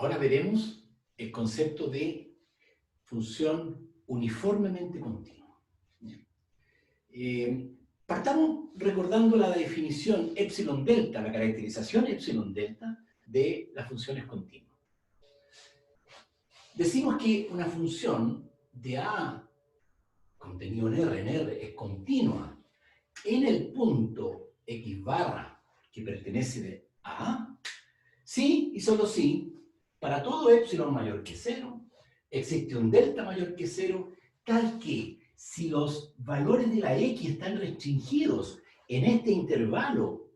Ahora veremos el concepto de función uniformemente continua. Partamos recordando la definición epsilon delta, la caracterización epsilon delta de las funciones continuas. Decimos que una función de A contenido en R es continua en el punto x barra que pertenece a A, sí y solo si para todo epsilon mayor que 0 existe un delta mayor que 0, tal que si los valores de la x están restringidos en este intervalo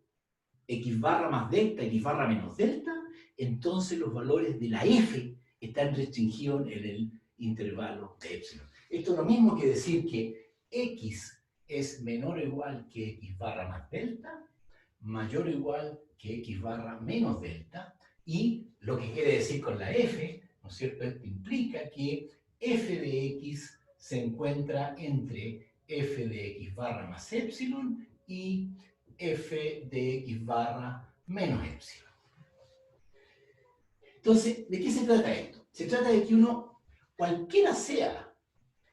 x barra más delta, x barra menos delta, entonces los valores de la f están restringidos en el intervalo de epsilon. Esto es lo mismo que decir que x es menor o igual que x barra más delta, mayor o igual que x barra menos delta, y lo que quiere decir con la f, ¿no es cierto? Esto implica que f de x se encuentra entre f de x barra más epsilon y f de x barra menos epsilon. Entonces, ¿de qué se trata esto? Se trata de que uno, cualquiera sea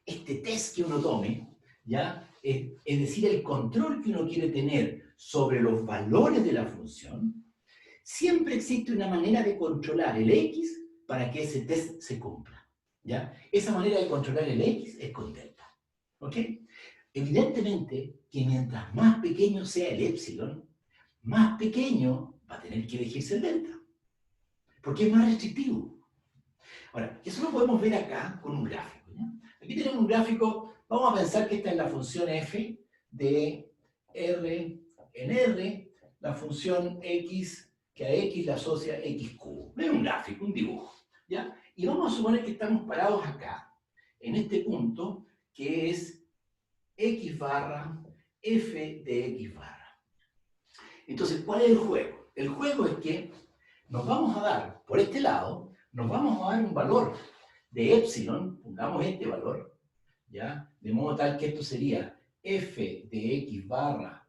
este test que uno tome, ¿ya? Es decir, el control que uno quiere tener sobre los valores de la función, siempre existe una manera de controlar el x para que ese test se cumpla, ¿ya? Esa manera de controlar el x es con delta, ¿ok? Evidentemente que mientras más pequeño sea el epsilon, más pequeño va a tener que elegirse el delta, porque es más restrictivo. Ahora, eso lo podemos ver acá con un gráfico, ¿ya? Aquí tenemos un gráfico, vamos a pensar que esta es la función f de r en r, la función x que a x le asocia x cubo. Es un gráfico, un dibujo, ¿ya? Y vamos a suponer que estamos parados acá, en este punto, que es x barra f de x barra. Entonces, ¿cuál es el juego? El juego es que nos vamos a dar, por este lado, nos vamos a dar un valor de epsilon, pongamos este valor, ¿ya? De modo tal que esto sería f de x barra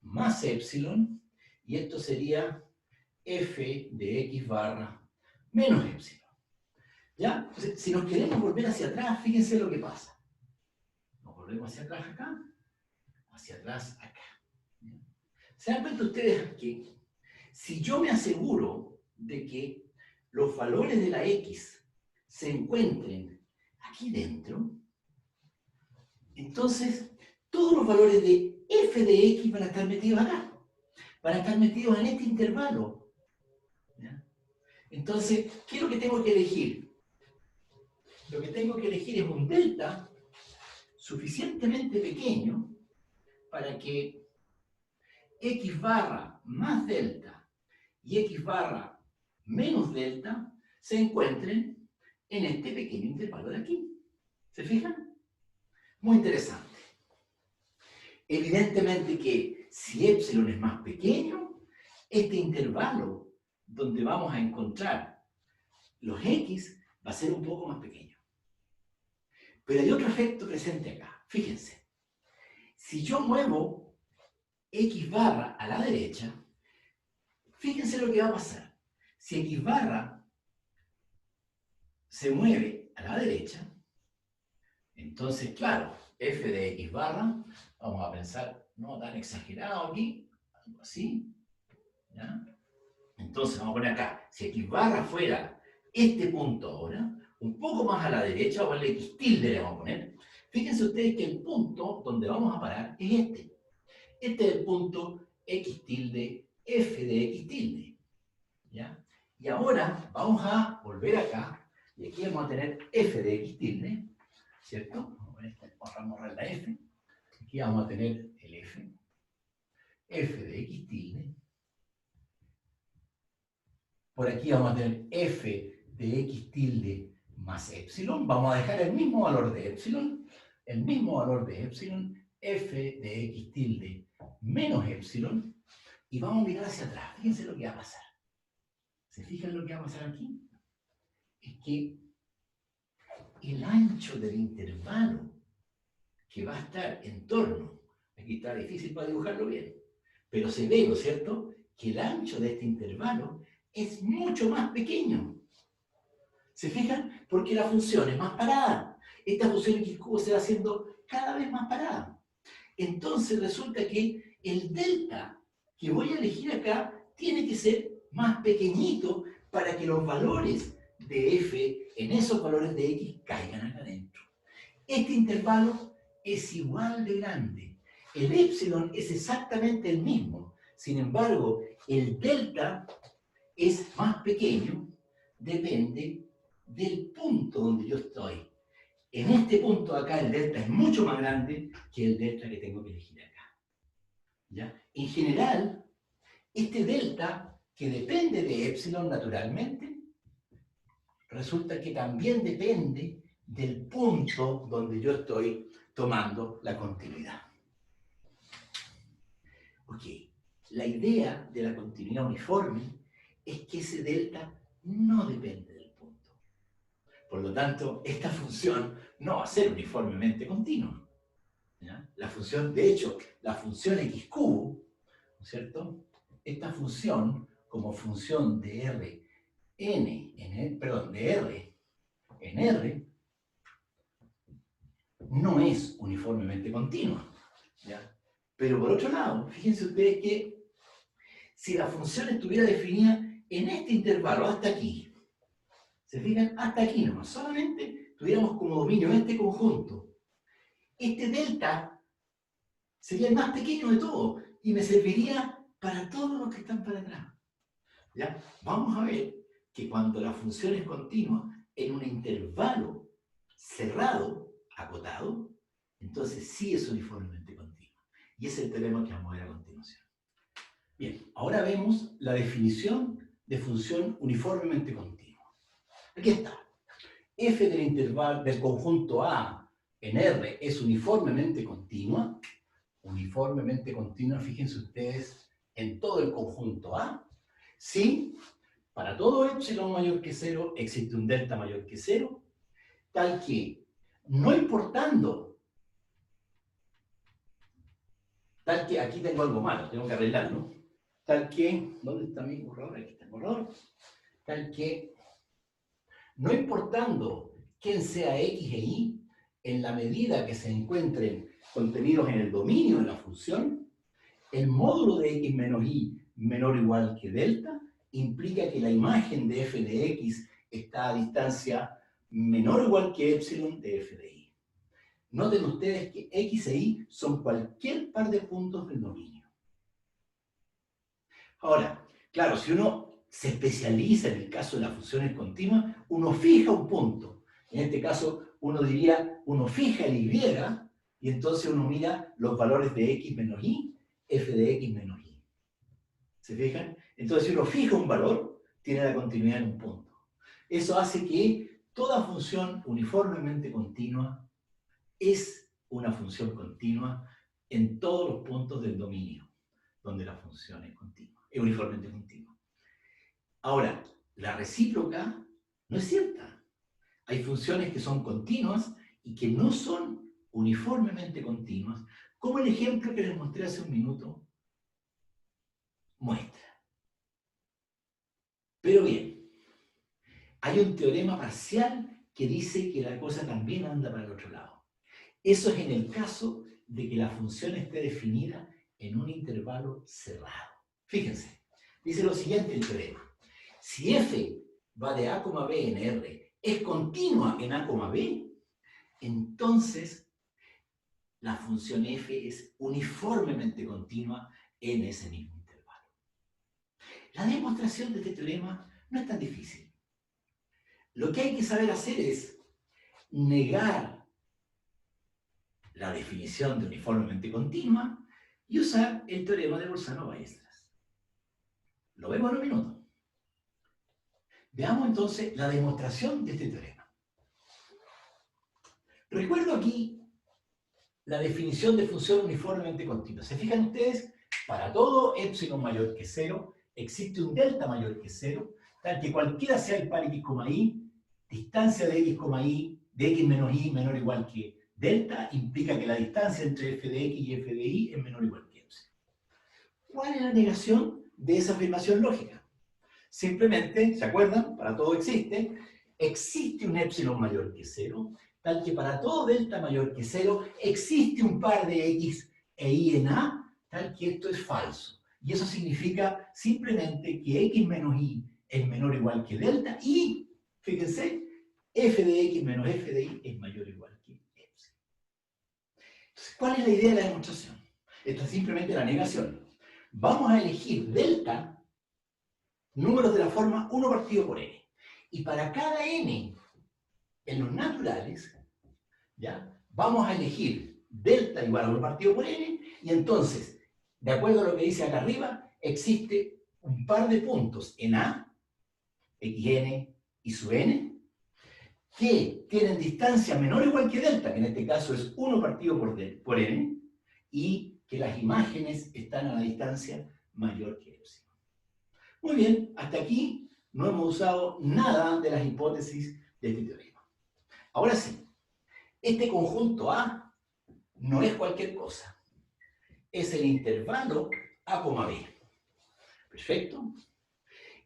más epsilon, y esto sería f de x barra menos epsilon. ¿Ya? Entonces, si nos queremos volver hacia atrás, fíjense lo que pasa. Nos volvemos hacia atrás acá, hacia atrás acá. ¿Ya? ¿Se dan cuenta ustedes que si yo me aseguro de que los valores de la x se encuentren aquí dentro, entonces todos los valores de f de x van a estar metidos acá, van a estar metidos en este intervalo. ¿Ya? Entonces, ¿qué es lo que tengo que elegir? Lo que tengo que elegir es un delta suficientemente pequeño para que x barra más delta y x barra menos delta se encuentren en este pequeño intervalo de aquí. ¿Se fijan? Muy interesante. Evidentemente que si epsilon es más pequeño, este intervalo donde vamos a encontrar los x va a ser un poco más pequeño. Pero hay otro efecto presente acá. Fíjense. Si yo muevo x barra a la derecha, fíjense lo que va a pasar. Si x barra se mueve a la derecha, entonces, claro, f de x barra, vamos a pensar, no tan exagerado aquí, algo así, ¿ya? Entonces, vamos a poner acá, si x barra fuera este punto ahora, un poco más a la derecha, vamos a ponerle x tilde, le vamos a poner. Fíjense ustedes que el punto donde vamos a parar es este. Este es el punto x tilde, f de x tilde, ¿ya? Y ahora vamos a volver acá, y aquí vamos a tener f de x tilde, ¿cierto? Vamos a borrar la f. Aquí vamos a tener el f de x tilde. Por aquí vamos a tener f de x tilde más epsilon. Vamos a dejar el mismo valor de epsilon, f de x tilde menos epsilon, y vamos a mirar hacia atrás. Fíjense lo que va a pasar. ¿Se fijan lo que va a pasar aquí? Es que el ancho del intervalo que va a estar en torno, aquí está difícil para dibujarlo bien, pero se ve, ¿no es cierto?, que el ancho de este intervalo es mucho más pequeño. ¿Se fijan? Porque la función es más parada. Esta función x cubo se va haciendo cada vez más parada. Entonces resulta que el delta que voy a elegir acá tiene que ser más pequeñito para que los valores de f en esos valores de x caigan acá adentro. Este intervalo es igual de grande. El epsilon es exactamente el mismo. Sin embargo, el delta es más pequeño, depende del punto donde yo estoy. En este punto acá el delta es mucho más grande que el delta que tengo que elegir acá. ¿Ya? En general, este delta, que depende de epsilon naturalmente, resulta que también depende del punto donde yo estoy tomando la continuidad. Ok, la idea de la continuidad uniforme es que ese delta no depende del punto. Por lo tanto, esta función no va a ser uniformemente continua. ¿Ya? La función, de hecho, la función x cubo, ¿no es cierto? Esta función, como función de R de R en R, no es uniformemente continua. ¿Ya? Pero por otro lado, fíjense ustedes que si la función estuviera definida en este intervalo, hasta aquí, ¿se fijan? Hasta aquí nomás, solamente tuviéramos como dominio este conjunto. Este delta sería el más pequeño de todos y me serviría para todos los que están para atrás. ¿Ya? Vamos a ver que cuando la función es continua en un intervalo cerrado, acotado, entonces sí es uniformemente continua. Y ese es el teorema que vamos a ver a continuación. Bien, ahora vemos la definición de función uniformemente continua. Aquí está. F del intervalo del conjunto A en R es uniformemente continua. Uniformemente continua, fíjense ustedes, en todo el conjunto A. Si para todo epsilon mayor que 0 existe un delta mayor que 0, tal que, no importando, tal que, aquí tengo algo malo, tengo que arreglarlo, tal que, ¿dónde está mi borrador? Aquí está el borrador. Tal que, no importando quién sea x e y, en la medida que se encuentren contenidos en el dominio de la función, el módulo de x menos y menor o igual que delta implica que la imagen de f de x está a distancia menor o igual que epsilon de f de y. Noten ustedes que x e y son cualquier par de puntos del dominio. Ahora, claro, si uno se especializa en el caso de las funciones continuas, uno fija un punto. En este caso, uno diría, uno fija el y, y entonces uno mira los valores de x menos y, f de x menos y. ¿Se fijan? Entonces, si uno fija un valor, tiene la continuidad en un punto. Eso hace que toda función uniformemente continua es una función continua en todos los puntos del dominio donde la función es continua, es uniformemente continua. Ahora, la recíproca no es cierta. Hay funciones que son continuas y que no son uniformemente continuas, como el ejemplo que les mostré hace un minuto muestra. Pero bien, hay un teorema parcial que dice que la cosa también anda para el otro lado. Eso es en el caso de que la función esté definida en un intervalo cerrado. Fíjense, dice lo siguiente el teorema. Si f va de a, b en R, es continua en a, b, entonces la función f es uniformemente continua en ese mismo intervalo. La demostración de este teorema no es tan difícil. Lo que hay que saber hacer es negar la definición de uniformemente continua y usar el teorema de Bolzano-Weierstrass. Lo vemos en un minuto. Veamos entonces la demostración de este teorema. Recuerdo aquí la definición de función uniformemente continua. ¿Se fijan ustedes? Para todo epsilon mayor que 0, existe un delta mayor que 0, tal que cualquiera sea el par x, y, distancia de x, y, de x menos y menor o igual que delta, implica que la distancia entre f de x y f de y es menor o igual que epsilon. ¿Cuál es la negación de esa afirmación lógica? Simplemente, ¿se acuerdan? Para todo existe, existe un epsilon mayor que 0, tal que para todo delta mayor que 0 existe un par de x e y en A, tal que esto es falso. Y eso significa simplemente que x menos y es menor o igual que delta y, fíjense, f de x menos f de y es mayor o igual que epsilon. Entonces, ¿cuál es la idea de la demostración? Esto es simplemente la negación. Vamos a elegir delta, números de la forma 1 partido por n. Y para cada n en los naturales, ¿ya? Vamos a elegir delta igual a 1 partido por n, y entonces, de acuerdo a lo que dice acá arriba, existe un par de puntos en A, xn y su n, que tienen distancia menor o igual que delta, que en este caso es 1 partido por n, y que las imágenes están a la distancia mayor que epsilon. Muy bien, hasta aquí no hemos usado nada de las hipótesis de este teorema. Ahora sí, este conjunto A no es cualquier cosa. Es el intervalo A, B. ¿Perfecto?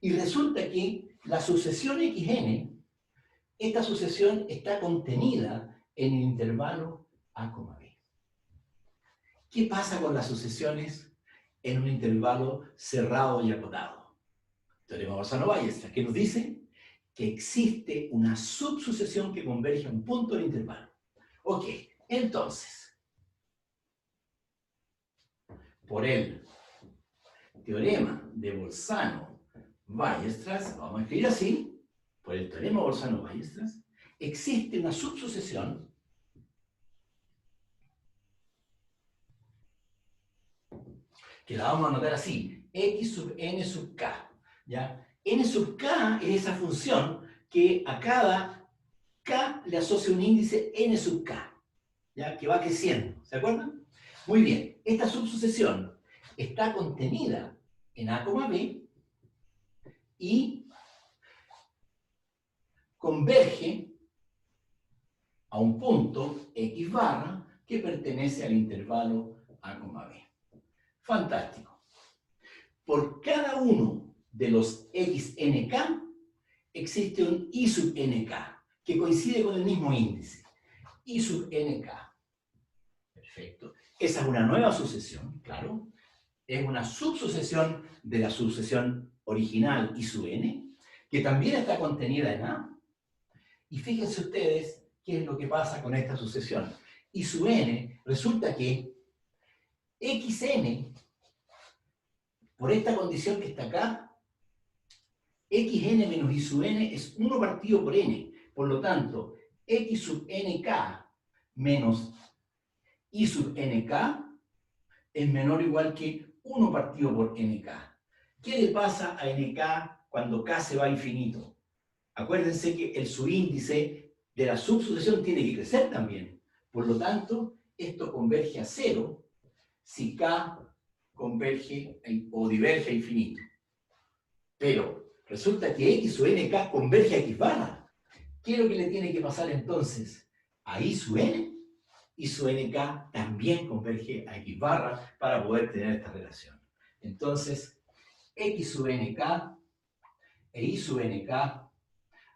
Y resulta que la sucesión xn, esta sucesión está contenida en el intervalo A, B. ¿Qué pasa con las sucesiones en un intervalo cerrado y acotado? Teorema Bolzano-Weierstrass, que nos dice que existe una subsucesión que converge a un punto del intervalo. Ok, entonces, por el teorema de Bolzano-Weierstrass, vamos a escribir así, por el teorema Bolzano-Weierstrass, existe una subsucesión que la vamos a anotar así, x sub n sub k, ¿ya? N sub k es esa función que a cada k le asocia un índice n sub k, ¿ya? Que va creciendo, ¿se acuerdan? Muy bien, esta subsucesión está contenida en A, B y converge a un punto x barra que pertenece al intervalo A, B. Fantástico. Por cada uno de los xnk existe un i sub nk que coincide con el mismo índice. I sub nk. Perfecto. Esa es una nueva sucesión, claro. Es una subsucesión de la sucesión original I sub n, que también está contenida en A. Y fíjense ustedes qué es lo que pasa con esta sucesión. I sub n, resulta que xn, por esta condición que está acá, xn menos i sub n es 1 partido por n. Por lo tanto, x sub nk menos i sub nk es menor o igual que 1 partido por nk. ¿Qué le pasa a nk cuando k se va a infinito? Acuérdense que el subíndice de la subsucesión tiene que crecer también. Por lo tanto, esto converge a 0 si k converge o diverge a infinito. Pero resulta que x sub nk converge a x barra. ¿Qué es lo que le tiene que pasar entonces a i sub n? I sub nk también converge a x barra para poder tener esta relación. Entonces, x sub nk e i sub nk,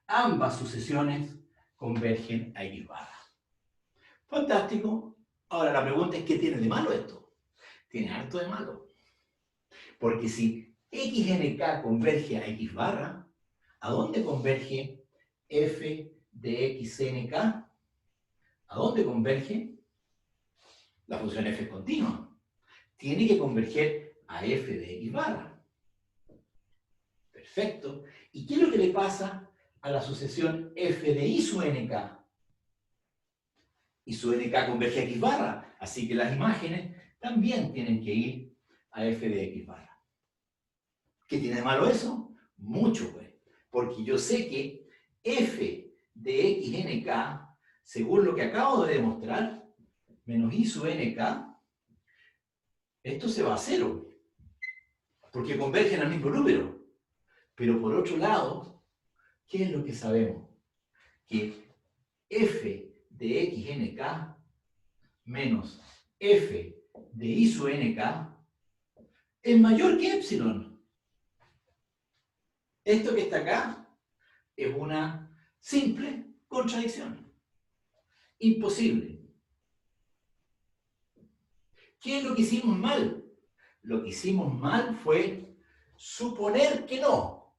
ambas sucesiones convergen a x barra. Fantástico. Ahora la pregunta es, ¿qué tiene de malo esto? Tiene harto de malo. Porque si xnk converge a x barra, ¿a dónde converge f de xnk? ¿A dónde converge? La función f es continua. Tiene que converger a f de x barra. Perfecto. ¿Y qué es lo que le pasa a la sucesión f de i sub nk? I sub nk converge a x barra, así que las imágenes también tienen que ir a f de x barra. ¿Qué tiene de malo eso? Mucho, pues. Porque yo sé que f de xnk, según lo que acabo de demostrar, menos i sub nk, esto se va a 0, porque convergen al mismo número. Pero por otro lado, ¿qué es lo que sabemos? Que f de xnk menos f de i sub nk es mayor que epsilon. Esto que está acá es una Simple contradicción. Imposible. ¿Qué es lo que hicimos mal? Lo que hicimos mal fue suponer que no.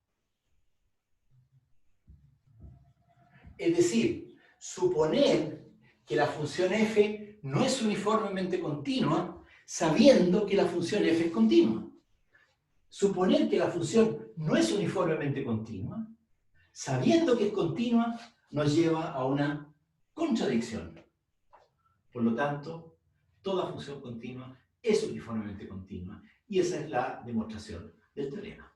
Es decir, suponer que la función f no es uniformemente continua, sabiendo que la función f es continua. Suponer que la función no es uniformemente continua, sabiendo que es continua, nos lleva a una contradicción. Por lo tanto, toda función continua es uniformemente continua. Y esa es la demostración del teorema.